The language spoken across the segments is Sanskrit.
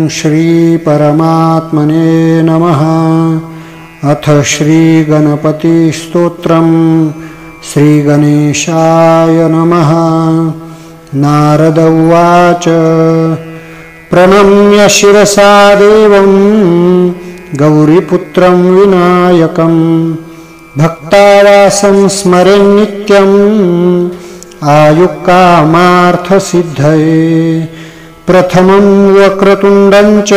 श्रीपरमात्मने नमः। अथ श्रीगणपतिस्तोत्रम्। श्रीगणेशाय नमः। नारद उवाच प्रणम्य शिरसा देवं गौरीपुत्रं विनायकं भक्तावासं स्मरेन् नित्यम् आयुक्कामार्थसिद्धये। प्रथमं वक्रतुण्डं च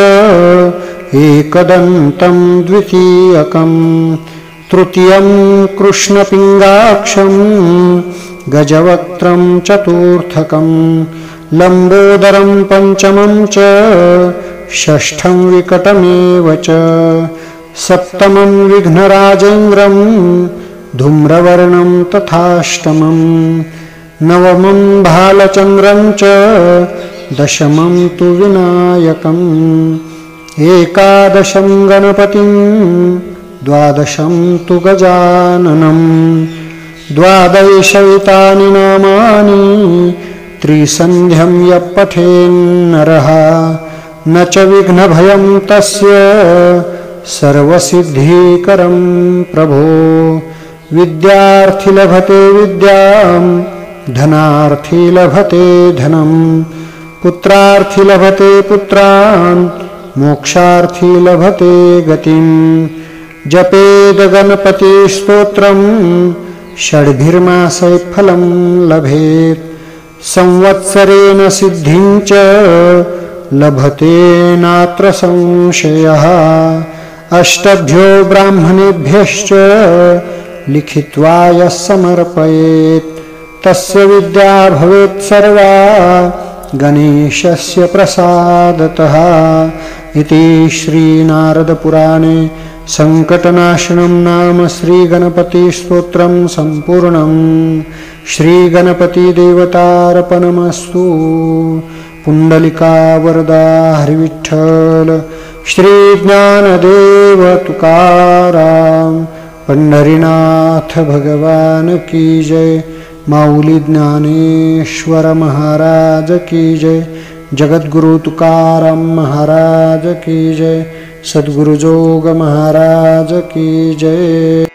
एकदन्तं द्वितीयकं तृतीयं कृष्णपिङ्गाक्षं गजवक्त्रं चतुर्थकं लम्बोदरं पञ्चमं च षष्ठं विकटमेव च सप्तमं विघ्नराजेन्द्रं धूम्रवर्णं तथाष्टमं नवमं भालचन्द्रं च दशमं तु विनायकम् एकादशं गणपतिं द्वादशं तु गजाननं द्वादशैतानि नामानि त्रिसन्ध्यं यः पठेन्नरः न च विघ्नभयं तस्य सर्वसिद्धिकरं प्रभो। विद्यार्थी लभते विद्यां धनार्थी लभते धनं पुत्रार्थी लभते पुत्रान् मोक्षार्थी लभते गतिं। जपेद गणपतिस्तोत्रं षड्भिर्मासैः फलं लभेत् संवत्सरेण सिद्धिं च लभते नात्र संशयः। अष्टभ्यो ब्राह्मणेभ्यश्च लिखित्वा यः समर्पयेत् तस्य विद्या भवेत् सर्वा गणेशस्य प्रसादतः। इति श्रीनारदपुराणे संकटनाशनं नाम श्रीगणपतिस्तोत्रं सम्पूर्णं। श्रीगणपतिदेवतार्पणमस्तु। पुण्डलिका वरदा हरिविठ्ठल श्रीज्ञानदेव तुकाराम पंढरीनाथ भगवान की जय। माऊली ज्ञानेश्वर महाराज की जय। जगद्गुरु तुकाराम महाराज की जय। सद्गुरु जोग महाराज की जय।